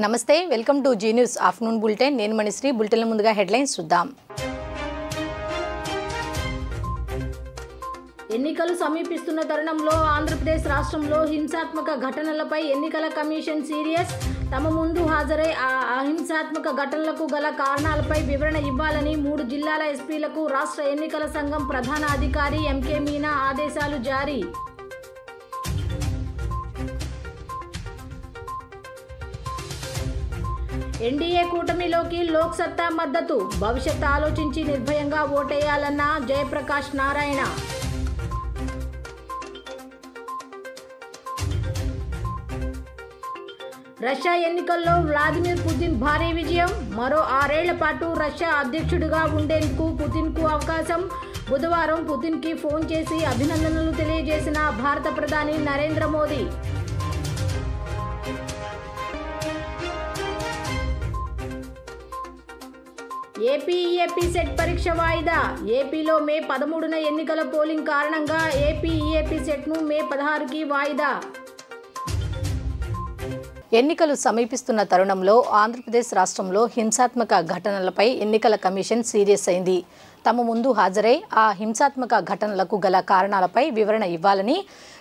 నమస్తే welcome to Zee News afternoon bulletin నేను Manishri bulletin ముందుగా హెడ్లైన్స్ చూద్దాం ఎన్నికలు సమీపిస్తున్న తరుణంలో ఆంధ్రప్రదేశ్ రాష్ట్రంలో హింసాత్మక ఘటనలపై ఎన్నికల కమిషన్ సీరియస్ తమ ముందు హాజరై ఆ అహింసాత్మక ఘటనలకు గల కారణాలపై వివరణ ఇవ్వాలని 3 జిల్లాల ఎస్పీలకు రాష్ట్ర ఎన్నికల సంఘం ప్రధాన అధికారి ఎంకే మీనా ఆదేశాలు జారీ ఎన్డీఏ కూటమిలోకి లోక్ సత్తా మద్దతు భవిష్యత్ ఆలోచించి నిర్భయంగా ఓటేయాలన్న జయప్రకాష్ నారాయణ రష్యా ఎన్నికల్లో వ్లాదిమిర్ పుతిన్ భారీ విజయం మరో 6 ఏళ్ల పాటు రష్యా అధ్యక్షుడిగా ఉండేందుకు పుతిన్కు అవకాశం బుధవారం పుతిన్కి ఫోన్ చేసి అభినందనలు తెలియజేసిన భారత ప్రధాని నరేంద్ర మోదీ ఏపీ సెట్ పరీక్ష వాయిదా ఏపీలో మే 13న ఎన్నికల పోలింగ్ కారణంగా ఏపీ సెట్ను మే 16కి వాయిదా ఎన్నికలు సమీపిస్తున్న తరుణంలో ఆంధ్రప్రదేశ్ రాష్ట్రంలో హింసాత్మక ఘటనలపై ఎన్నికల కమిషన్ సీరియస్ అయింది తమ ముందు హాజరై ఆ హింసాత్మక ఘటనలకు గల కారణాలపై వివరణ ఇవ్వాలని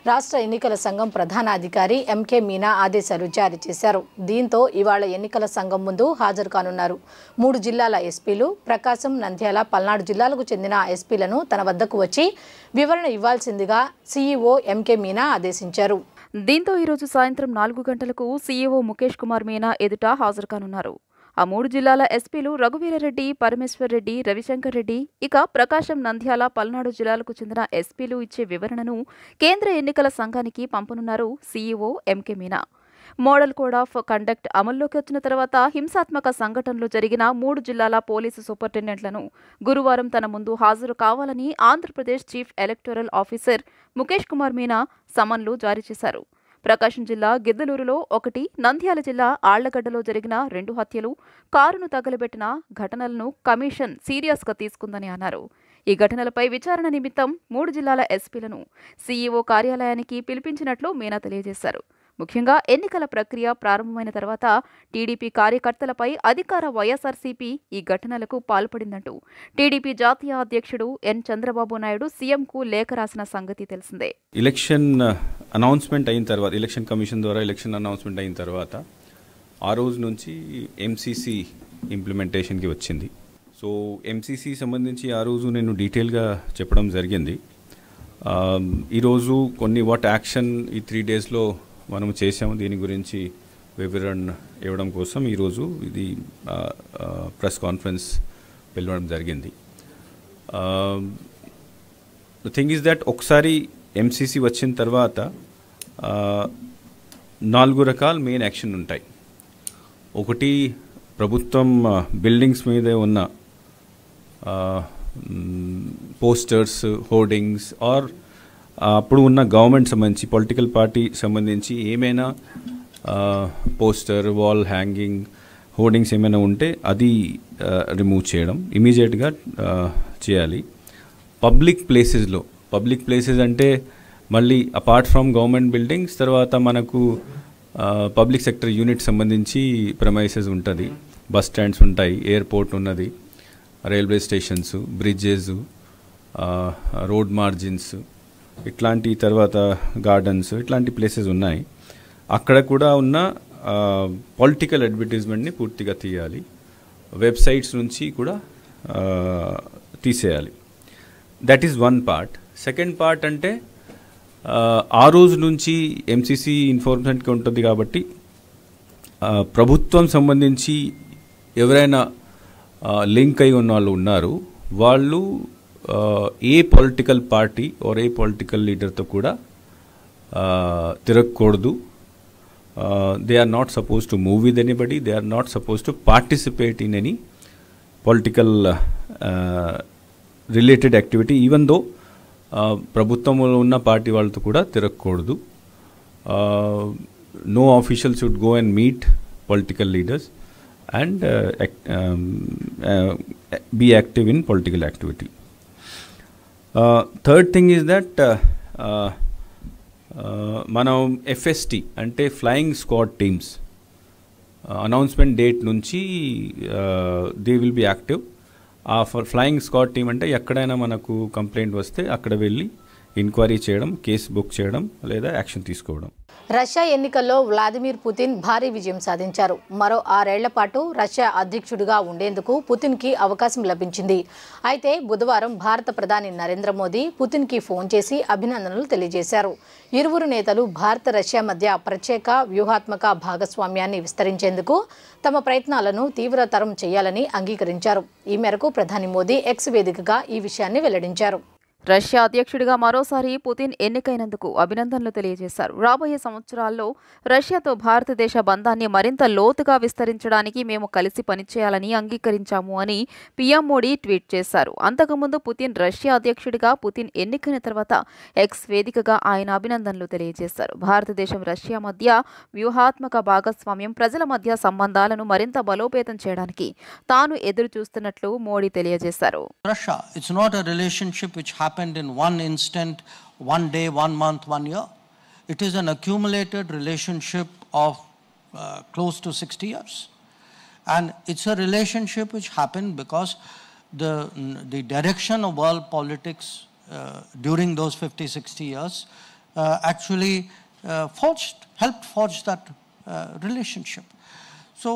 రాష్ట్ర ఎన్నికల సంఘం ప్రధాన అధికారి ఎంకే మీనా ఆదేశాలు జారీ చేశారు దీంతో ఇవాళ ఎన్నికల సంఘం ముందు హాజరు కానున్నారు 3 జిల్లాల ఎస్పీలు ప్రకాశం నంద్యాల పల్నాడు జిల్లాలకు చెందిన ఎస్పీలను తన వద్దకు వచ్చి వివరణ ఇవ్వాల్సిందిగా సీఈఓ ఎంకే మీనా ఆదేశించారు దీంతో ఈరోజు సాయంత్రం 4 గంటలకు సీఈఓ ముఖేష్ కుమార్ మీనా ఎదుట హాజరు కానున్నారు ఆ 3 జిల్లాల ఎస్పీలు రఘువీరారెడ్డి పరమేశ్వర్ రెడ్డి రవిశంకర్ రెడ్డి ఇక ప్రకాశం నంద్యాల పల్నాడు జిల్లాలకు చెందిన ఎస్పీలు ఇచ్చే వివరణను కేంద్ర ఎన్నికల సంఘానికి పంపనున్నారు CEO MK Meena model code of conduct అమల్లోకి వచ్చిన తర్వాత హింసాత్మక సంఘటనలు జరిగిన 3 జిల్లాల పోలీసు సూపరింటెండెంట్లను గురువారం తన ముందు హాజరు కావాలని Andhra Pradesh chief electoral officer Mukesh Kumar Meena సమన్లు జారీ చేశారు ప్రకాశం జిల్లా గిద్దలూరులో 1 నంద్యాల జిల్లా ఆళ్లగడ్డలో జరిగిన 2 హత్యలు కారును తగలబెట్టిన ఘటనలను కమిషన్ సీరియస్గా తీసుకుందని అన్నారు ఈ ఘటనలపై విచారణ నిమిత్తం 3 జిల్లాల ఎస్పీలను సీఈఓ కార్యాలయానికి పిలిపించినట్లు మీనా తెలియజేశారు ముఖ్యంగా ఎన్నికల ప్రక్రియ ప్రారంభమైన తర్వాత టీడీపీ కార్యకర్తలపై అధికార వైఎస్ఆర్సీపీ ఈ ఘటనలకు పాల్పడిందంటూ టీడీపీ జాతీయ అధ్యక్షుడు ఎన్ చంద్రబాబు నాయుడు సీఎంకు లేఖ రాసిన సంగతి తెలిసిందే ఎలక్షన్ అనౌన్స్మెంట్ అయిన తర్వాత ఎలక్షన్ కమిషన్ ద్వారా ఎలక్షన్ అనౌన్స్మెంట్ అయిన తర్వాత ఆ రోజు నుంచి ఎంసీసీ ఇంప్లిమెంటేషన్కి వచ్చింది సో ఎంసీసీ సంబంధించి ఆ రోజు నేను డీటెయిల్గా చెప్పడం జరిగింది ఈరోజు కొన్ని వాట్ యాక్షన్ ఈ 3 డేస్లో మనం చేసాము దీని గురించి వివరణ ఇవ్వడం కోసం ఈరోజు ఇది ప్రెస్ కాన్ఫరెన్స్ పిలవడం జరిగింది ద థింగ్ ఈజ్ దట్ ఒకసారి ఎంసీసీ వచ్చిన తర్వాత 4 రకాల మెయిన్ యాక్షన్ ఉంటాయి ఒకటి ప్రభుత్వం బిల్డింగ్స్ మీద ఉన్న పోస్టర్స్ హోర్డింగ్స్ ఆర్ అప్పుడు ఉన్న గవర్నమెంట్ సంబంధించి పొలిటికల్ పార్టీ సంబంధించి ఏమైనా పోస్టర్ వాల్ హ్యాంగింగ్ హోర్డింగ్స్ ఏమైనా ఉంటే అది రిమూవ్ చేయడం ఇమీడియట్గా చేయాలి పబ్లిక్ ప్లేసెస్ అంటే మళ్ళీ అపార్ట్ ఫ్రమ్ గవర్నమెంట్ బిల్డింగ్స్ తర్వాత మనకు పబ్లిక్ సెక్టర్ యూనిట్ సంబంధించి ప్రెమైసెస్ ఉంటుంది బస్ స్టాండ్స్ ఉంటాయి ఎయిర్పోర్ట్ ఉన్నది railway stations bridges road margins ఇట్లాంటి తర్వాత గార్డెన్స్ ఇట్లాంటి ప్లేసెస్ ఉన్నాయి అక్కడ కూడా ఉన్న పొలిటికల్ అడ్వర్టైజ్మెంట్ని పూర్తిగా తీయాలి వెబ్సైట్స్ నుంచి కూడా తీసేయాలి that is one part second part అంటే ఆ రోజు నుంచి ఎంసీసీ ఇన్ఫార్మేషన్కి ఉంటుంది కాబట్టి ప్రభుత్వం సంబంధించి ఎవరైనా లింక్ అయి ఉన్న వాళ్ళు ఉన్నారు వాళ్ళు ఏ పొలిటికల్ పార్టీ ఆర్ ఏ పొలిటికల్ లీడర్తో కూడా తిరగకూడదు they are not suppose to move with anybody they are not suppose to participate in any political related activity even though ప్రభుత్వంలో ఉన్న పార్టీ వాళ్ళతో కూడా తిరగకూడదు no official should go and meet political leaders and be active in political activity. Third thing is that మనం FST అంటే flying squad teams announcement date నుంచి they will be active. ఆ flying squad team అంటే ఎక్కడైనా మనకు complaint వస్తే అక్కడ వెళ్ళి ఎంక్వైరీ చేయడం, కేసు బుక్ చేయడం లేదా యాక్షన్ తీసుకోవడం. రష్యా ఎన్నికల్లో వ్లాదిమిర్ పుతిన్ భారీ విజయం సాధించారు. మరో 6 ఏళ్ల పాటు రష్యా అధ్యక్షుడిగా ఉండేందుకు పుతిన్కి అవకాశం లభించింది. అయితే బుధవారం భారత ప్రధాని నరేంద్ర మోదీ పుతిన్కి ఫోన్ చేసి అభినందనలు తెలియజేశారు. ఇరువురు నేతలు భారత రష్యా మధ్య ప్రత్యేక వ్యూహాత్మక భాగస్వామ్యాన్ని విస్తరించేందుకు తమ ప్రయత్నాలను తీవ్రతరం చేయాలని అంగీకరించారు. ఈ మేరకు ప్రధాని మోదీ ఎక్స్ వేదికగా ఈ విషయాన్ని వెల్లడించారు. రష్యా అధ్యక్షుడిగా మరోసారి పుతిన్ ఎన్నికైనందుకు అభినందనలు తెలియజేశారు. రాబోయే సంవత్సరాల్లో రష్యాతో భారతదేశ బంధాన్ని మరింత లోతుగా విస్తరించడానికి మేము కలిసి పనిచేయాలని అంగీకరించాము అని పీఎం మోడీ ట్వీట్ చేశారు. అంతకుముందు పుతిన్ రష్యా అధ్యక్షుడిగా పుతిన్ ఎన్నికైన తర్వాత ఎక్స్ వేదికగా ఆయన అభినందనలు తెలియజేశారు. భారతదేశం రష్యా మధ్య వ్యూహాత్మక భాగస్వామ్యం ప్రజల మధ్య సంబంధాలను మరింత బలోపేతం చేయడానికి తాను ఎదురు చూస్తున్నట్లు మోడీ తెలియజేశారు. Russia, it's not a relationship which happened in one instant, one day, 1 month, 1 year. It is an accumulated relationship of close to 60 years. And it's a relationship which happened because the direction of world politics during those 50-60 years actually helped forge that relationship. So,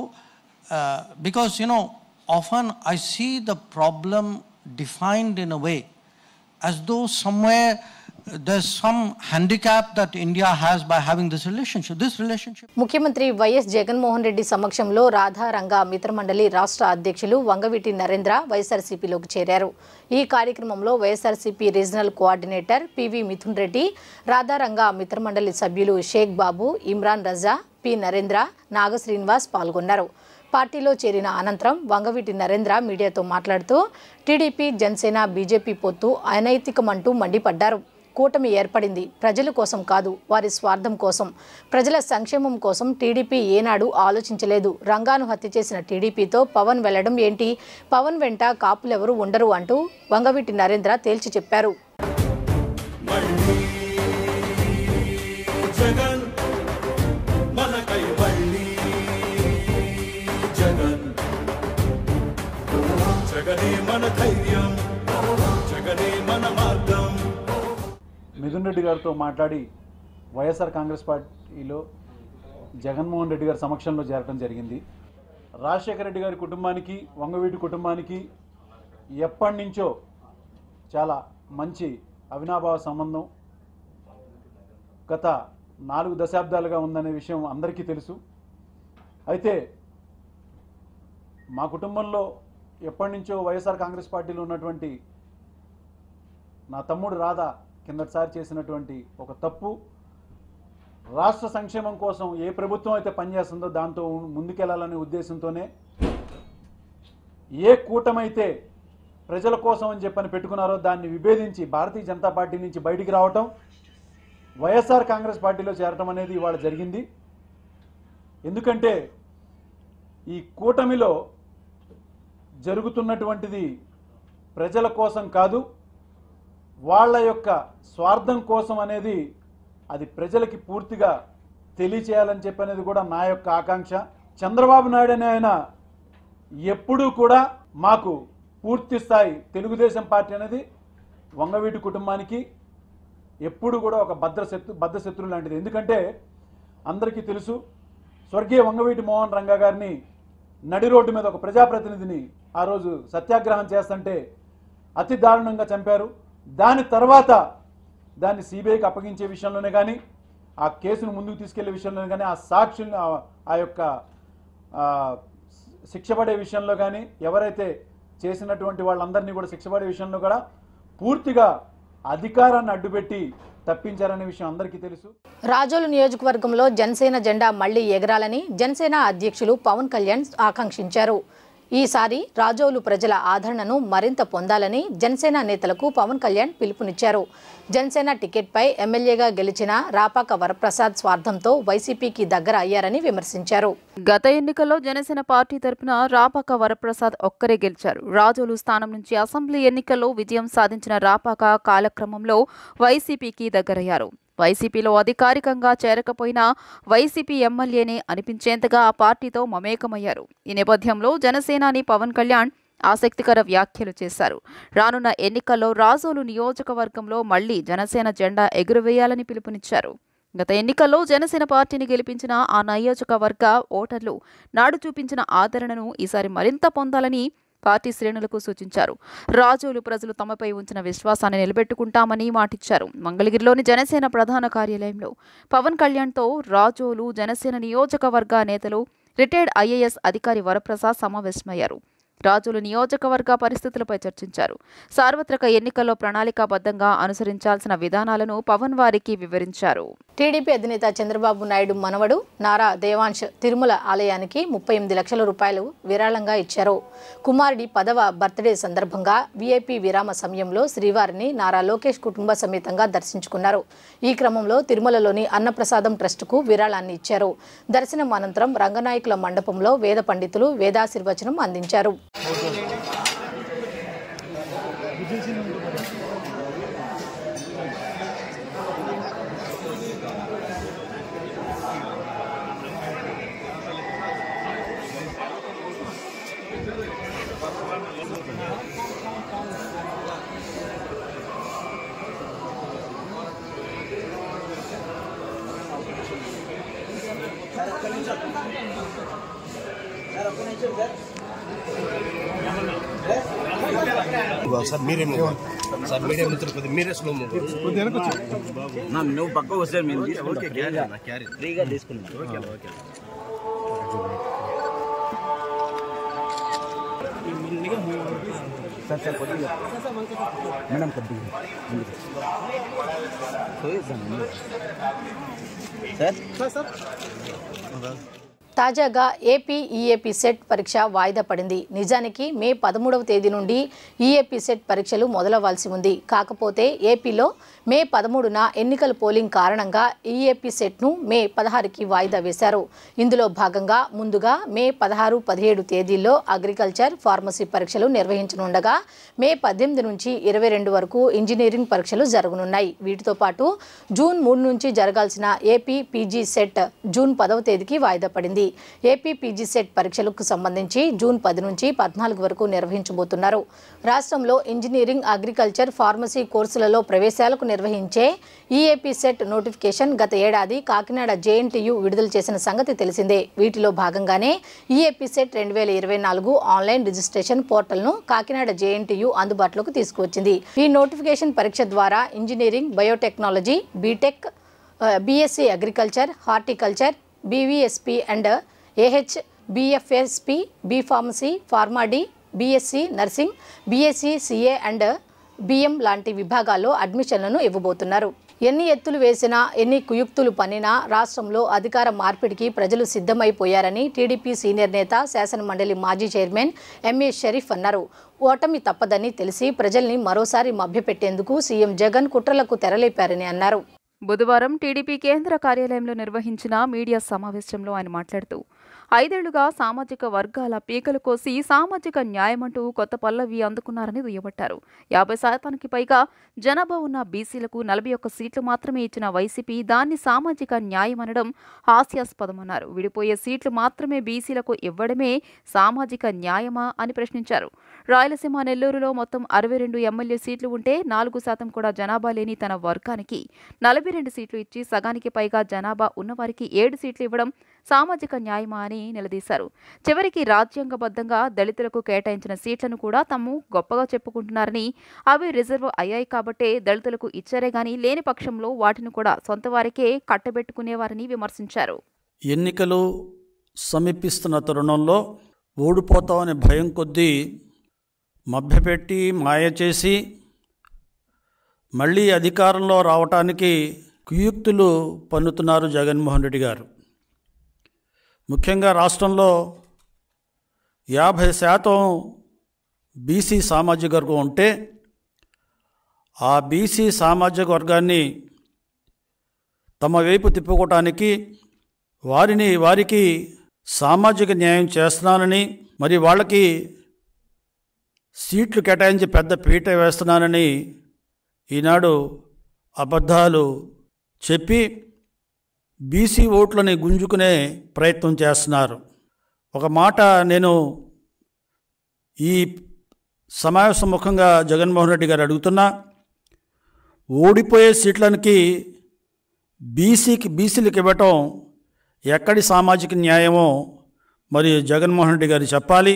because, often I see the problem defined in a way as though somewhere there's some handicap that India has by having this relationship. ముఖ్యమంత్రి YS Jaganmohan Reddy సమక్షంలో రాధారంగా మిత్రమండలి రాష్ట్ర అధ్యక్షులు వంగవీటి నరేంద్ర వైఎస్ఆర్సీపీలోకి చేరారు. ఈ కార్యక్రమంలో YSRCP regional coordinator PV Mithun Reddy, రాధారంగా మిత్రమండలి సభ్యులు షేక్ బాబు, ఇమ్రాన్ రజా, P Narendra, నాగ శ్రీనివాస్ పాల్గొన్నారు. పార్టీలో చేరిన అనంతరం వంగవీటి నరేంద్ర మీడియాతో మాట్లాడుతూ టీడీపీ, జనసేన, బీజేపీ పొత్తు అనైతికమంటూ మండిపడ్డారు. కూటమి ఏర్పడింది ప్రజల కోసం కాదు, వారి స్వార్థం కోసం, ప్రజల సంక్షేమం కోసం టీడీపీ ఏనాడు ఆలోచించలేదు. రంగాను హత్య చేసిన టీడీపీతో పవన్ వెళ్లడం ఏంటి? పవన్ వెంట కాపులెవరూ ఉండరు అంటూ వంగవీటి నరేంద్ర తేల్చి చెప్పారు. మిథున్ రెడ్డి గారితో మాట్లాడి వైఎస్ఆర్ కాంగ్రెస్ పార్టీలో జగన్మోహన్ రెడ్డి గారి సమక్షంలో చేరటం జరిగింది. రాజశేఖర రెడ్డి గారి కుటుంబానికి, వంగవీటి కుటుంబానికి ఎప్పటి నుంచో చాలా మంచి అవినాభావ సంబంధం గత 4 దశాబ్దాలుగా ఉందనే విషయం అందరికీ తెలుసు. అయితే మా కుటుంబంలో ఎప్పటి నుంచో వైఎస్ఆర్ కాంగ్రెస్ పార్టీలో ఉన్నటువంటి నా తమ్ముడు రాధా కిందటిసారి చేసినటువంటి ఒక తప్పు, రాష్ట్ర సంక్షేమం కోసం ఏ ప్రభుత్వం అయితే పనిచేస్తుందో దాంతో ముందుకెళ్లాలనే ఉద్దేశంతోనే ఏ కూటమైతే ప్రజల కోసం అని చెప్పని పెట్టుకున్నారో దాన్ని విభేదించి భారతీయ జనతా పార్టీ నుంచి బయటికి రావటం, వైఎస్ఆర్ కాంగ్రెస్ పార్టీలో చేరటం అనేది ఇవాళ జరిగింది. ఎందుకంటే ఈ కూటమిలో జరుగుతున్నటువంటిది ప్రజల కోసం కాదు, వాళ్ళ యొక్క స్వార్థం కోసం అనేది అది ప్రజలకి పూర్తిగా తెలియచేయాలని చెప్పనేది కూడా నా యొక్క ఆకాంక్ష. చంద్రబాబు నాయుడు అనే ఆయన ఎప్పుడూ కూడా మాకు పూర్తి స్థాయి తెలుగుదేశం పార్టీ అనేది వంగవీటి కుటుంబానికి ఎప్పుడు కూడా ఒక బద్ధశత్రువు లాంటిది. ఎందుకంటే అందరికీ తెలుసు, స్వర్గీయ వంగవీటి మోహన్ రంగా గారిని నడి రోడ్డు మీద ఒక ప్రజాప్రతినిధిని ఆ రోజు సత్యాగ్రహం చేస్తుంటే అతి దారుణంగా చంపారు. దాని తర్వాత దాన్ని సిబిఐకి అప్పగించే విషయంలోనే కానీ, ఆ కేసును ముందుకు తీసుకెళ్లే విషయంలోనే కానీ, ఆ సాక్షుల్ని ఆ యొక్క శిక్షపడే విషయంలో కానీ, ఎవరైతే చేసినటువంటి వాళ్ళందరినీ కూడా శిక్షపడే విషయంలో కూడా పూర్తిగా అధికారాన్ని అడ్డుపెట్టి తప్పించారనే విషయం అందరికీ తెలుసు. రాజోలు నియోజకవర్గంలో జనసేన జెండా మళ్లీ ఎగరాలని జనసేన అధ్యక్షులు పవన్ కళ్యాణ్ ఆకాంక్షించారు. ఈసారి రాజోలు ప్రజల ఆదరణను మరింత పొందాలని జనసేన నేతలకు పవన్ కళ్యాణ్ పిలుపునిచ్చారు. జనసేన టికెట్పై ఎమ్మెల్యేగా గెలిచిన రాపాక వరప్రసాద్ స్వార్థంతో వైసీపీకి దగ్గర అయ్యారని విమర్శించారు. గత ఎన్నికల్లో జనసేన పార్టీ తరపున రాపాక వరప్రసాద్ ఒక్కరే గెలిచారు. రాజోలు స్థానం నుంచి అసెంబ్లీ ఎన్నికల్లో విజయం సాధించిన రాపాక కాలక్రమంలో వైసీపీకి దగ్గరయ్యారు. వైసీపీలో అధికారికంగా చేరకపోయినా వైసీపీ ఎమ్మెల్యేనే అనిపించేంతగా ఆ పార్టీతో మమేకమయ్యారు. ఈ నేపథ్యంలో జనసేనాని పవన్ కళ్యాణ్ ఆసక్తికర వ్యాఖ్యలు చేశారు. రానున్న ఎన్నికల్లో రాజోలు నియోజకవర్గంలో మళ్లీ జనసేన జెండా ఎగురవేయాలని పిలుపునిచ్చారు. గత ఎన్నికల్లో జనసేన పార్టీని గెలిపించిన ఆ నియోజకవర్గ ఓటర్లు నాడు చూపించిన ఆదరణను ఈసారి మరింత పొందాలని పార్టీ శ్రేణులకు సూచించారు. రాజోలు ప్రజలు తమపై ఉంచిన విశ్వాసాన్ని నిలబెట్టుకుంటామని మాటిచ్చారు. మంగళగిరిలోని జనసేన ప్రధాన కార్యాలయంలో పవన్ కళ్యాణ్తో రాజోలు జనసేన నియోజకవర్గ నేతలు రిటైర్డ్ ఐఏఎస్ అధికారి వరప్రసాద్ సమావేశమయ్యారు. రాజోలు నియోజకవర్గ పరిస్థితులపై చర్చించారు. సార్వత్రిక ఎన్నికల్లో ప్రణాళికాబద్ధంగా అనుసరించాల్సిన విధానాలను పవన్ వారికి వివరించారు. టీడీపీ అధినేత చంద్రబాబు నాయుడు మనవడు నారా దేవాంశ్ తిరుమల ఆలయానికి 38 లక్షల రూపాయలు విరాళంగా ఇచ్చారు. కుమారుడి 10వ బర్త్డే సందర్భంగా వీఐపీ విరామ సమయంలో శ్రీవారిని నారా లోకేష్ కుటుంబ సమేతంగా దర్శించుకున్నారు. ఈ క్రమంలో తిరుమలలోని అన్నప్రసాదం ట్రస్టుకు విరాళాన్ని ఇచ్చారు. దర్శనం అనంతరం రంగనాయకుల మండపంలో వేద పండితులు వేదాశీర్వచనం అందించారు. సార్ మీరేమో సార్ మీడియా మిత్రులు కొద్దిగా మీరే స్లో నువ్వు పక్క వస్తే మేము ఫ్రీగా తీసుకున్నాం. సార్ సార్ కొద్దిగా మేడం కొద్దిగా సార్ సార్ తాజాగా ఏపీ ఈఏపీ సెట్ పరీక్ష వాయిదా పడింది. నిజానికి మే 13వ తేదీ నుండి ఈఏపీ సెట్ పరీక్షలు మొదలవ్వాల్సి ఉంది. కాకపోతే ఏపీలో మే 13న ఎన్నికల పోలింగ్ కారణంగా ఈఏపీ సెట్ను మే 16కి వాయిదా వేశారు. ఇందులో భాగంగా ముందుగా మే 16, 17 తేదీల్లో అగ్రికల్చర్, ఫార్మసీ పరీక్షలు నిర్వహించనుండగా మే 18 నుంచి 22 వరకు ఇంజనీరింగ్ పరీక్షలు జరగనున్నాయి. వీటితో పాటు జూన్ 3 నుంచి జరగాల్సిన ఏపీ పీజీ సెట్ జూన్ 10వ తేదీకి వాయిదా పడింది. ఏపీ పీజీ సెట్ పరీక్షలకు సంబంధించి జూన్ 10 నుంచి 14 వరకు నిర్వహించబోతున్నారు. రాష్ట్రంలో ఇంజనీరింగ్, అగ్రికల్చర్, ఫార్మసీ కోర్సులలో ప్రవేశాలకు నిర్వహించే ఈఏపీ సెట్ నోటిఫికేషన్ గత ఏడాది కాకినాడ జేఎన్టీయూ విడుదల చేసిన సంగతి తెలిసిందే. వీటిలో భాగంగానే ఈఏపీ సెట్ 2024 ఆన్లైన్ రిజిస్ట్రేషన్ పోర్టల్ను కాకినాడ జేఎన్టీయూ అందుబాటులోకి తీసుకువచ్చింది. ఈ నోటిఫికేషన్ పరీక్ష ద్వారా engineering, biotechnology, BTech, BSc agriculture, horticulture, BVSP and AH, BFSP, B pharmacy, pharm D, BSc nursing, BSc CA and BM లాంటి విభాగాల్లో అడ్మిషన్లను ఇవ్వబోతున్నారు. ఎన్ని ఎత్తులు వేసినా, ఎన్ని కుయుక్తులు పన్నినా రాష్ట్రంలో అధికార మార్పిడికి ప్రజలు సిద్ధమైపోయారని టీడీపీ సీనియర్ నేత, శాసనమండలి మాజీ చైర్మన్ ఎంఏ షరీఫ్ అన్నారు. ఓటమి తప్పదని తెలిసి ప్రజల్ని మరోసారి మభ్యపెట్టేందుకు సీఎం జగన్ కుట్రలకు తెరలేపారని అన్నారు. బుధవారం టీడీపీ కేంద్ర కార్యాలయంలో నిర్వహించిన మీడియా సమావేశంలో ఆయన మాట్లాడుతూ 5 ఏళ్లుగా సామాజిక వర్గాల పీకలు కోసి సామాజిక న్యాయమంటూ కొత్త పల్లవి అందుకున్నారని దుయ్యబట్టారు. 50% పైగా జనాభా ఉన్న బీసీలకు 41 సీట్లు మాత్రమే ఇచ్చిన వైసీపీ దాన్ని సామాజిక న్యాయం అనడం హాస్యాస్పదమన్నారు. విడిపోయే సీట్లు మాత్రమే బీసీలకు ఇవ్వడమే సామాజిక న్యాయమా అని ప్రశ్నించారు. రాయలసీమ, నెల్లూరులో మొత్తం 62 ఎమ్మెల్యే సీట్లు ఉంటే 4% కూడా జనాభా లేని తన వర్గానికి 42 సీట్లు ఇచ్చి సగానికి పైగా జనాభా ఉన్నవారికి 7 సీట్లు ఇవ్వడం సామాజిక న్యాయమా అని నిలదీశారు. చివరికి రాజ్యాంగబద్ధంగా దళితులకు కేటాయించిన సీట్లను కూడా తాము గొప్పగా చెప్పుకుంటున్నారని, అవి రిజర్వ్ అయ్యాయి కాబట్టే దళితులకు ఇచ్చారే గాని లేని పక్షంలో వాటిని కూడా సొంత వారికే కట్టబెట్టుకునేవారని విమర్శించారు. ఎన్నికలు సమీపిస్తున్న తరుణంలో ఓడిపోతామనే భయం కొద్దీ మభ్యపెట్టి మాయ చేసి మళ్ళీ అధికారంలో రావటానికి కుయుక్తులు పన్నుతున్నారు జగన్మోహన్ రెడ్డి గారు. ముఖ్యంగా రాష్ట్రంలో 50% బీసీ సామాజిక వర్గం ఉంటే ఆ బీసీ సామాజిక వర్గాన్ని తమ వైపు తిప్పుకోవటానికి వారికి సామాజిక న్యాయం చేస్తున్నానని, మరి వాళ్ళకి సీట్లు కేటాయించి పెద్ద పీట వేస్తున్నానని ఈనాడు అబద్ధాలు చెప్పి బీసీ ఓట్లని గుంజుకునే ప్రయత్నం చేస్తున్నారు. ఒక మాట నేను ఈ సమావేశం ముఖంగా జగన్మోహన్ రెడ్డి గారు అడుగుతున్నా, ఓడిపోయే సీట్లకి బీసీలకు ఇవ్వటం ఎక్కడి సామాజిక న్యాయమో మరి జగన్మోహన్ రెడ్డి గారు చెప్పాలి.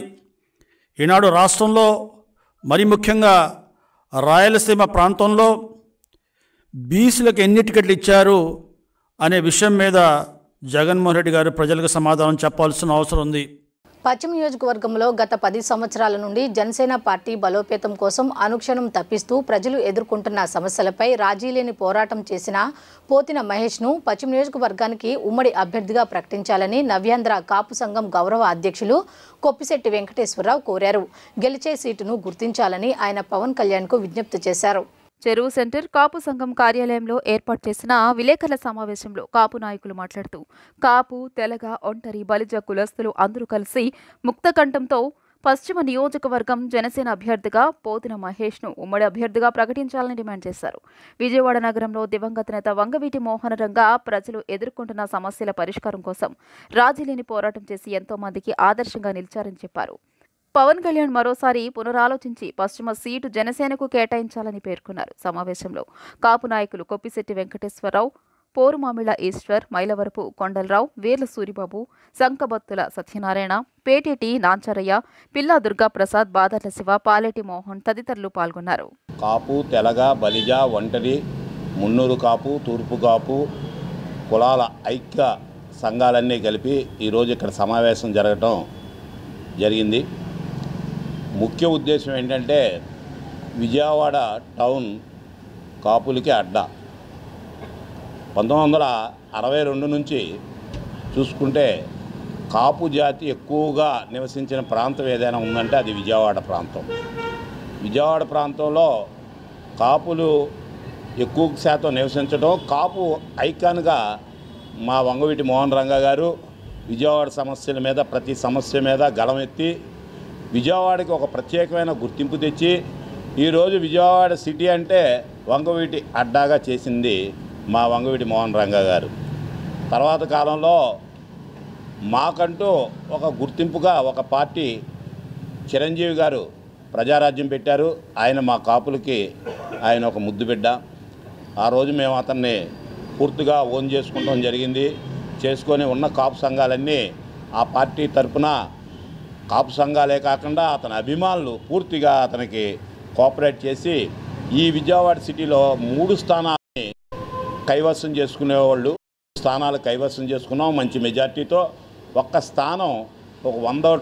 ఈనాడు రాష్ట్రంలో మరి ముఖ్యంగా రాయలసీమ ప్రాంతంలో బీసీలకు ఎన్ని టికెట్లు ఇచ్చారు అనే విషయం మీద జగన్మోహన్ రెడ్డి గారు ప్రజలకు సమాధానం చెప్పాల్సిన అవసరం ఉంది. పశ్చిమ నియోజకవర్గంలో గత 10 సంవత్సరాల నుండి జనసేన పార్టీ బలోపేతం కోసం అనుక్షణం తప్పిస్తూ ప్రజలు ఎదుర్కొంటున్న సమస్యలపై రాజీలేని పోరాటం చేసిన పోతిన మహేష్ను పశ్చిమ నియోజకవర్గానికి ఉమ్మడి అభ్యర్థిగా ప్రకటించాలని నవ్యాంధ్ర కాపు సంఘం గౌరవ అధ్యక్షులు కొప్పిశెట్టి వెంకటేశ్వరరావు కోరారు. గెలిచే సీటును గుర్తించాలని ఆయన పవన్ కళ్యాణ్కు విజ్ఞప్తి చేశారు. చెరువు సెంటర్ కాపు సంఘం కార్యాలయంలో ఏర్పాటు చేసిన విలేకరుల సమావేశంలో కాపు నాయకులు మాట్లాడుతూ కాపు, తెలగ, ఒంటరి, బలిజ కులస్తులు అందరూ కలిసి ముక్తకంఠంతో పశ్చిమ నియోజకవర్గం జనసేన అభ్యర్థిగా పోతిన మహేష్ను ఉమ్మడి అభ్యర్థిగా ప్రకటించాలని డిమాండ్ చేశారు. విజయవాడ నగరంలో దివంగత నేత వంగవీటి మోహన రంగా ప్రజలు ఎదుర్కొంటున్న సమస్యల పరిష్కారం కోసం రాజీలేని పోరాటం చేసి ఎంతో మందికి ఆదర్శంగా నిలిచారని చెప్పారు. పవన్ కళ్యాణ్ మరోసారి పునరాలోచించి పశ్చిమ సీటు జనసేనకు కేటాయించాలని పేర్కొన్నారు. సమావేశంలో కాపు నాయకులు కొప్పిశెట్టి వెంకటేశ్వరరావు, పోరుమామిళ్ల ఈశ్వర్, మైలవరపు కొండలరావు, వీర్ల సూరిబాబు, సంకబత్తుల సత్యనారాయణ, పేటేటి నాంచారయ్య, పిల్లా దుర్గాప్రసాద్, బాదర్ల శివ, పాలేటి మోహన్ తదితరులు పాల్గొన్నారు. కాపు, తెలగ, బలిజ, ఒంటరి, మున్నూరు కాపు, తూర్పు కాపు కులాల ఐక్య సంఘాలన్నీ కలిపి ఈరోజు ఇక్కడ సమావేశం జరగటం జరిగింది. ముఖ్య ఉద్దేశం ఏంటంటే విజయవాడ టౌన్ కాపులకి అడ్డా. 1962 నుంచి చూసుకుంటే కాపు జాతి ఎక్కువగా నివసించిన ప్రాంతం ఏదైనా ఉందంటే అది విజయవాడ ప్రాంతం. విజయవాడ ప్రాంతంలో కాపులు ఎక్కువ శాతం నివసించడం, కాపు ఐకాన్గా మా వంగవీటి మోహన్ రంగా గారు విజయవాడ సమస్యల మీద ప్రతి సమస్య మీద గళమెత్తి విజయవాడకి ఒక ప్రత్యేకమైన గుర్తింపు తెచ్చి ఈరోజు విజయవాడ సిటీ అంటే వంగవీటి అడ్డాగా చేసింది మా వంగవీటి మోహన్ రంగా గారు. తర్వాత కాలంలో మాకంటూ ఒక గుర్తింపుగా ఒక పార్టీ చిరంజీవి గారు ప్రజారాజ్యం పెట్టారు. ఆయన మా కాపులకి ఆయన ఒక ముద్దు బిడ్డ. ఆ రోజు మేము అతన్ని పూర్తిగా ఓన్ చేసుకుంటాం జరిగింది. చేసుకొని ఉన్న కాపు సంఘాలన్నీ ఆ పార్టీ తరఫున కాపు సంఘాలే కాకుండా అతని అభిమానులు పూర్తిగా అతనికి కోఆపరేట్ చేసి ఈ విజయవాడ సిటీలో 3 స్థానాలని కైవసం చేసుకునేవాళ్ళు. స్థానాలు కైవసం చేసుకున్నాం మంచి మెజార్టీతో. ఒక్క స్థానం ఒక 100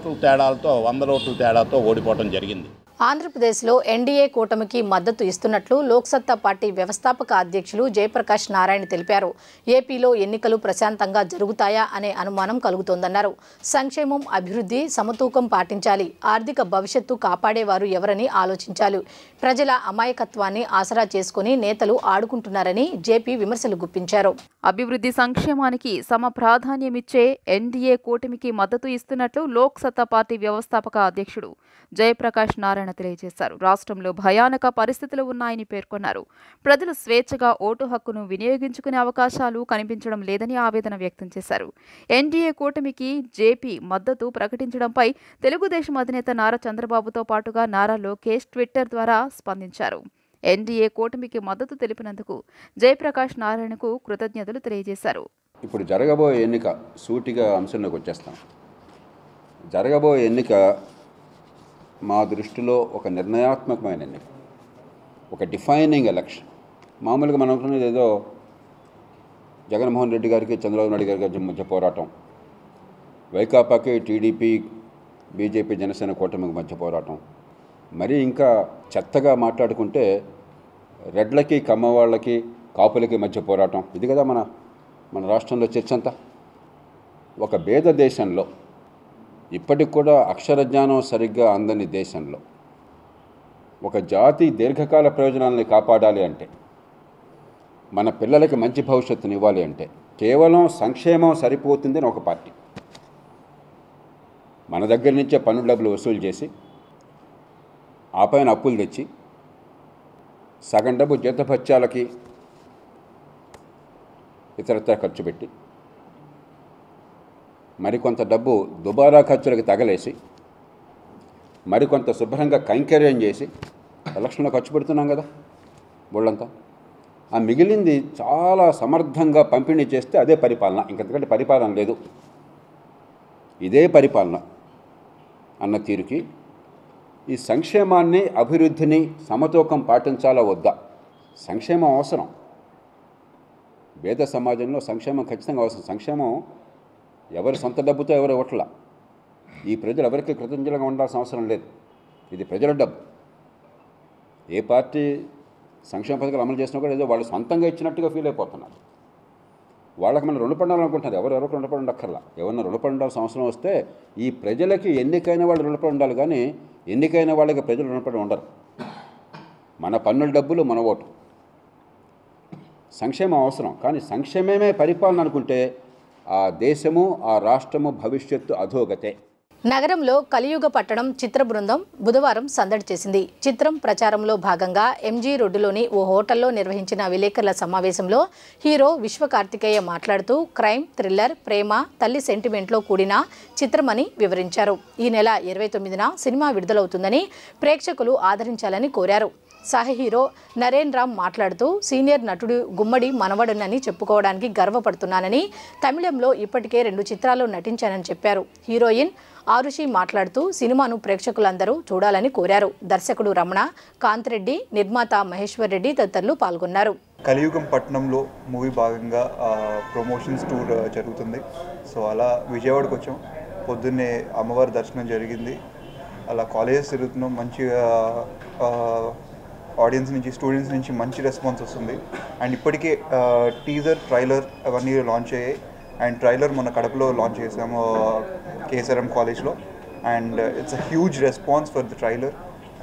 ఓట్ల తేడాతో ఓడిపోవడం జరిగింది. ఆంధ్రప్రదేశ్లో ఎన్డీఏ కూటమికి మద్దతు ఇస్తున్నట్లు లోక్సత్తా పార్టీ వ్యవస్థాపక అధ్యక్షులు జయప్రకాష్ నారాయణ తెలిపారు. ఏపీలో ఎన్నికలు ప్రశాంతంగా జరుగుతాయా అనే అనుమానం కలుగుతోందన్నారు. సంక్షేమం, అభివృద్ధి సమతూకం పాటించాలి. ఆర్థిక భవిష్యత్తు కాపాడేవారు ఎవరని ఆలోచించాలి. ప్రజల అమాయకత్వాన్ని ఆసరా చేసుకుని నేతలు ఆడుకుంటున్నారని జేపీ విమర్శలు గుప్పించారు. అభివృద్ధి సంక్షేమానికి సమ ప్రాధాన్యమిచ్చే ఎన్డీఏ కూటమికి మద్దతు ఇస్తున్నట్లు లోక్సత్తా పార్టీ వ్యవస్థాపక అధ్యక్షుడు జయప్రకాష్ నారాయణ తెలియజేశారు. రాష్ట్రంలో భయానక పరిస్థితులు ఉన్నాయని పేర్కొన్నారు. ప్రజలు స్వేచ్ఛగా ఓటు హక్కును వినియోగించుకునే అవకాశాలు కనిపించడం లేదని ఆవేదన వ్యక్తం చేశారు. ఎన్డీఏ కూటమికి జేపీ మద్దతు ప్రకటించడంపై తెలుగుదేశం అధినేత నారా చంద్రబాబుతో పాటుగా నారా లోకేష్ ట్విట్టర్ ద్వారా స్పందించారు. ఎన్డీఏ కూటమికి మద్దతు తెలిపినందుకు జయప్రకాష్ నారాయణకు కృతజ్ఞతలు తెలియజేశారు. ఇప్పుడు జరగబోయే ఎన్నిక సూటిగా అంశంలోకి వచ్చేస్తాం. జరగబోయే ఎన్నిక మా దృష్టిలో ఒక నిర్ణయాత్మకమైన ఎన్నిక, ఒక డిఫైనింగ్ ఎలక్షన్. మామూలుగా మనం అనుకున్నది ఏదో జగన్మోహన్ రెడ్డి గారికి చంద్రబాబు నాయుడు గారికి మధ్య పోరాటం, వైకాపాకి టీడీపీ బీజేపీ జనసేన కూటమికి మధ్య పోరాటం, మరి ఇంకా చెత్తగా మాట్లాడుకుంటే రెడ్లకి కమ్మవాళ్ళకి కాపులకి మధ్య పోరాటం. ఇది కదా మన రాష్ట్రంలో చర్చ అంతా. ఒక భేద దేశంలో, ఇప్పటికి కూడా అక్షరజ్ఞానం సరిగ్గా అందని దేశంలో ఒక జాతి దీర్ఘకాల ప్రయోజనాలని కాపాడాలి అంటే, మన పిల్లలకి మంచి భవిష్యత్తుని ఇవ్వాలి అంటే కేవలం సంక్షేమం సరిపోతుందని ఒక పార్టీ మన దగ్గర నుంచే పన్ను డబ్బులు వసూలు చేసి ఆ పైన అప్పులు తెచ్చి సగం డబ్బు జీతభత్యాలకి ఇతరత్ర ఖర్చు పెట్టి మరికొంత డబ్బు దుబారా ఖర్చులకు తగలేసి మరికొంత శుభ్రంగా కైంకర్యం చేసి ఎలక్షన్లో ఖర్చు పెడుతున్నాం కదా బోళ్ళంతా. ఆ మిగిలింది చాలా సమర్థంగా పంపిణీ చేస్తే అదే పరిపాలన, ఇంకెంతకంటే పరిపాలన లేదు. ఇదే పరిపాలన అన్న తీరుకి ఈ సంక్షేమాన్ని అభివృద్ధిని సమతూకం పాటించాలా వద్దా? సంక్షేమం అవసరం, పేద సమాజంలో సంక్షేమం ఖచ్చితంగా అవసరం. సంక్షేమం ఎవరి సొంత డబ్బుతో ఎవరు ఇవ్వట్లా. ఈ ప్రజలు ఎవరికి కృతజ్ఞతగా ఉండాల్సిన అవసరం లేదు. ఇది ప్రజల డబ్బు. ఏ పార్టీ సంక్షేమ పథకాలు అమలు చేసినా కూడా ఏదో వాళ్ళు సొంతంగా ఇచ్చినట్టుగా ఫీల్ అయిపోతున్నారు. వాళ్ళకి మనం రుణపడాలనుకుంటున్నారు. ఎవరికి రుణపడి ఉండక్కర్లా. ఎవరన్నా రుణపడి ఉండాల్సిన అవసరం వస్తే ఈ ప్రజలకి ఎన్నికైన వాళ్ళు రుణపడి ఉండాలి, కానీ ఎన్నికైన వాళ్ళకి ప్రజలు రుణపడి ఉండరు. మన పన్నుల డబ్బులు మన ఓటు. సంక్షేమం అవసరం, కానీ సంక్షేమమే పరిపాలన అనుకుంటే ఆ దేశము ఆ రాష్ట్రము భవిష్యత్తు అధోగతే. నగరంలో కలియుగ పట్టణం చిత్ర బృందం బుధవారం సందడి చేసింది. చిత్రం ప్రచారంలో భాగంగా ఎంజీ రోడ్డులోని ఓ హోటల్లో నిర్వహించిన విలేకరుల సమావేశంలో హీరో విశ్వకార్తికేయ మాట్లాడుతూ క్రైమ్, థ్రిల్లర్, ప్రేమ, తల్లి సెంటిమెంట్లో కూడిన చిత్రమని వివరించారు. ఈ నెల 29న సినిమా విడుదలవుతుందని ప్రేక్షకులు ఆదరించాలని కోరారు. సహ హీరో నరేన్ రామ్ మాట్లాడుతూ సీనియర్ నటుడు గుమ్మడి మనవడునని చెప్పుకోవడానికి గర్వపడుతున్నానని, తమిళంలో ఇప్పటికే 2 చిత్రాల్లో నటించానని చెప్పారు. హీరోయిన్ ఆరుషి మాట్లాడుతూ సినిమాను ప్రేక్షకులందరూ చూడాలని కోరారు. దర్శకుడు రమణ, కాంతిరెడ్డి, నిర్మాత మహేశ్వర్ రెడ్డి తదితరులు పాల్గొన్నారు. కలియుగం పట్టణంలో మూవీ భాగంగా ప్రమోషన్స్ టూర్ జరుగుతుంది. సో అలా విజయవాడకు వచ్చాం. పొద్దున్నే అమ్మవారి దర్శనం జరిగింది. అలా కాలేజెస్ తిరుగుతున్నాం. మంచిగా ఆడియన్స్ నుంచి, స్టూడెంట్స్ నుంచి మంచి రెస్పాన్స్ వస్తుంది. అండ్ ఇప్పటికే టీజర్, ట్రైలర్ అవన్నీ లాంచ్ అయ్యాయి. అండ్ ట్రైలర్ మొన్న కడపలో లాంచ్ చేసాము కేఎస్ఆర్ఎం కాలేజ్లో. And it's a huge response for the trailer.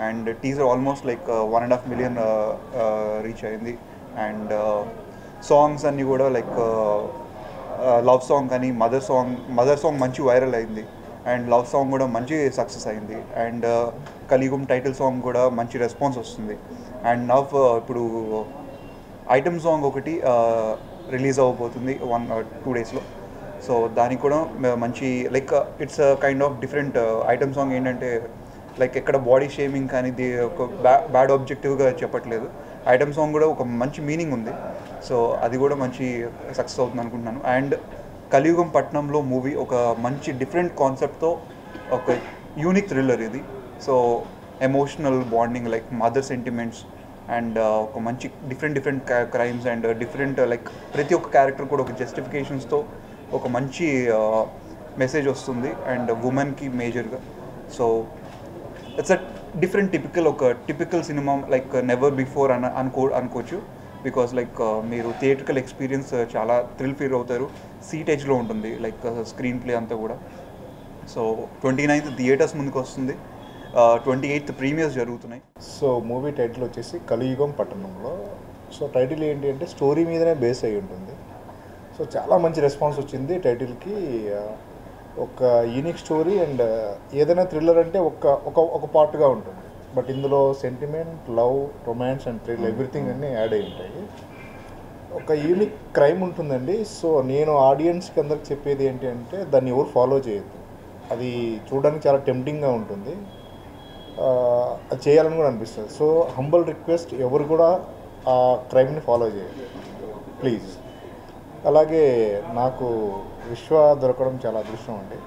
And teaser almost like 1.5 million reach అయింది. అండ్ సాంగ్స్ అన్నీ కూడా లైక్ లవ్ సాంగ్ కానీ మదర్ సాంగ్ మంచి వైరల్ అయింది. అండ్ లవ్ సాంగ్ కూడా మంచి సక్సెస్ అయింది. అండ్ కలియుగం టైటిల్ సాంగ్ కూడా మంచి రెస్పాన్స్ వస్తుంది. అండ్ నవ్ ఇప్పుడు ఐటమ్ సాంగ్ ఒకటి రిలీజ్ అవ్వబోతుంది 1-2 daysలో. సో దానికి కూడా మంచి like it's kind of different item song. ఏంటంటే లైక్ ఎక్కడ బాడీ షేమింగ్ కానీ ఒక బ్యాడ్ ఆబ్జెక్టివ్గా చెప్పట్లేదు. ఐటమ్ సాంగ్ కూడా ఒక మంచి మీనింగ్ ఉంది. సో అది కూడా మంచి సక్సెస్ అవుతుంది అనుకుంటున్నాను. అండ్ కలియుగం పట్నంలో మూవీ ఒక మంచి డిఫరెంట్ కాన్సెప్ట్తో ఒక యూనిక్ థ్రిల్లర్ ఇది. So emotional bonding like mother sentiments and ఒక మంచి different crimes and different like ప్రతి ఒక్క క్యారెక్టర్ కూడా ఒక జస్టిఫికేషన్స్తో ఒక మంచి మెసేజ్ వస్తుంది. అండ్ ఉమెన్కి మేజర్గా. So it's a different typical cinema like never before అనుకోవచ్చు. బికాస్ లైక్ మీరు థియేట్రికల్ ఎక్స్పీరియన్స్ చాలా థ్రిల్ ఫీల్ అవుతారు. సీట్ ఎడ్జ్లో ఉంటుంది లైక్ స్క్రీన్ ప్లే అంతా కూడా. సో 29th థియేటర్స్ ముందుకు వస్తుంది. 28th ప్రీమియర్స్ జరుగుతున్నాయి. సో మూవీ టైటిల్ వచ్చేసి కలియుగం పట్టణంలో. సో టైటిల్ ఏంటి అంటే స్టోరీ మీదనే బేస్ అయి ఉంటుంది. సో చాలా మంచి రెస్పాన్స్ వచ్చింది టైటిల్కి. ఒక యూనిక్ స్టోరీ అండ్ ఏదైనా థ్రిల్లర్ అంటే ఒక పార్ట్గా ఉంటుంది. బట్ ఇందులో sentiment, love, romance and thrill everything అన్నీ యాడ్ అయి ఉంటాయి. ఒక యూనిక్ క్రైమ్ ఉంటుందండి. సో నేను ఆడియన్స్కి అందరికి చెప్పేది ఏంటి అంటే దాన్ని ఎవరు ఫాలో చేయొద్దు. అది చూడడానికి చాలా టెంప్టింగ్గా ఉంటుంది. అది చేయాలని కూడా అనిపిస్తుంది. సో హంబల్ రిక్వెస్ట్, ఎవరు కూడా ఆ క్రైమ్ని ఫాలో చేయదు ప్లీజ్. అలాగే నాకు విశ్వ దొరకడం చాలా అదృష్టం అండి.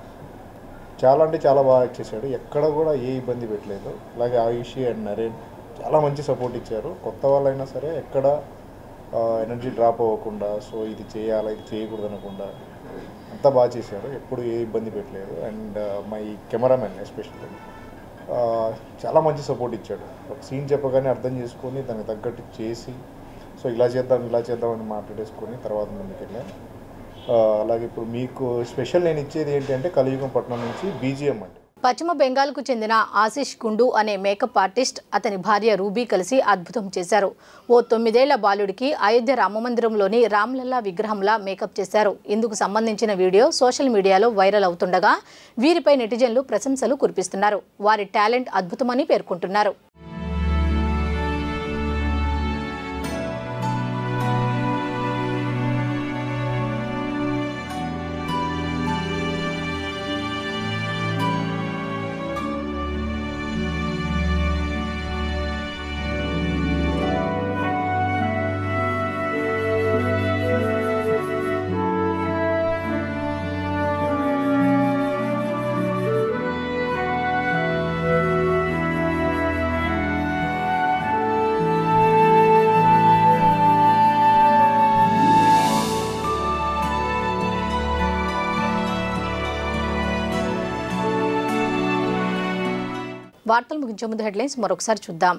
చాలా అంటే చాలా బాగా ఇచ్చేసాడు. ఎక్కడ కూడా ఏ ఇబ్బంది పెట్టలేదు. అలాగే ఆయుషి అండ్ నరేన్ చాలా మంచి సపోర్ట్ ఇచ్చారు. కొత్త వాళ్ళైనా సరే ఎక్కడ ఎనర్జీ డ్రాప్ అవ్వకుండా, సో ఇది చేయాలా ఇది చేయకూడదు అనకుండా అంతా బాగా చేశారు. ఎప్పుడు ఏ ఇబ్బంది పెట్టలేదు. అండ్ మై కెమెరామెన్ ఎస్పెషల్లీ చాలా మంచి సపోర్ట్ ఇచ్చాడు. ఒక సీన్ చెప్పగానే అర్థం చేసుకొని దానికి తగ్గట్టు చేసి, సో ఇలా చేద్దాం అని మాట్లాడేసుకొని తర్వాత ముందుకెళ్ళాను. అలాగే ఇప్పుడు మీకు స్పెషల్ నేను ఇచ్చేది ఏంటంటే కలియుగం పట్నం నుంచి బీజిఎం అండి. పశ్చిమ బెంగాల్కు చెందిన ఆశిష్ గుండు అనే మేకప్ ఆర్టిస్ట్, అతని భార్య రూబీ కలిసి అద్భుతం చేశారు. ఓ 9 ఏళ్ల బాలుడికి అయోధ్య రామమందిరంలోని రామ్లల్లా విగ్రహంలా మేకప్ చేశారు. ఇందుకు సంబంధించిన వీడియో సోషల్ మీడియాలో వైరల్ అవుతుండగా వీరిపై నెటిజన్లు ప్రశంసలు కురిపిస్తున్నారు. వారి టాలెంట్ అద్భుతమని పేర్కొంటున్నారు. వార్తలు ముగించే ముందు హెడ్లైన్స్ మరొకసారి చూద్దాం.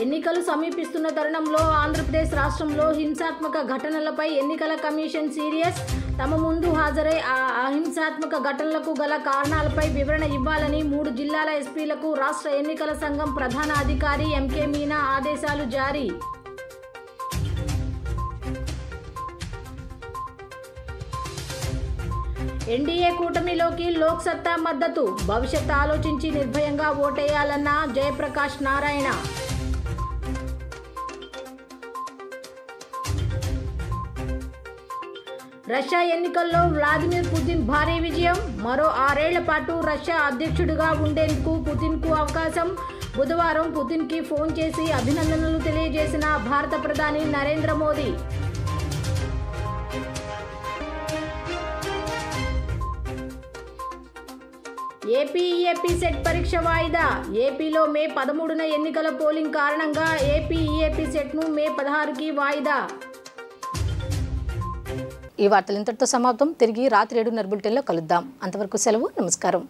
ఎన్నికలు సమీపిస్తున్న తరుణంలో ఆంధ్రప్రదేశ్ రాష్ట్రంలో హింసాత్మక ఘటనలపై ఎన్నికల కమిషన్ సీరియస్. తమ ముందు హాజరై ఆ అహింసాత్మక ఘటనలకు గల కారణాలపై వివరణ ఇవ్వాలని 3 జిల్లాల ఎస్పీలకు రాష్ట్ర ఎన్నికల సంఘం ప్రధాన అధికారి ఎంకే మీనా ఆదేశాలు జారీ. ఎన్డీఏ కూటమిలోకి లోక్ సత్తా మద్దతు. భవిష్యత్ ఆలోచించి నిర్భయంగా ఓటేయాలన్న జయప్రకాష్ నారాయణ. రష్యా ఎన్నికల్లో వ్లాదిమిర్ పుతిన్ భారీ విజయం. మరో 6 ఏళ్ల పాటు రష్యా అధ్యక్షుడిగా ఉండేందుకు పుతిన్కు అవకాశం. బుధవారం పుతిన్కి ఫోన్ చేసి అభినందనలు తెలియజేసిన భారత ప్రధాని నరేంద్ర మోదీ. ఏపీ సెట్ పరీక్ష వాయిదా. ఏపీలో మే 13న ఎన్నికల పోలింగ్ కారణంగా ఏపీ సెట్ను మే 16కి వాయిదా. ఈ వార్తలు ఇంతటితో సమాప్తం. తిరిగి రాత్రి 7:30 బులెటిన్లో కలుద్దాం. అంతవరకు సెలవు. నమస్కారం.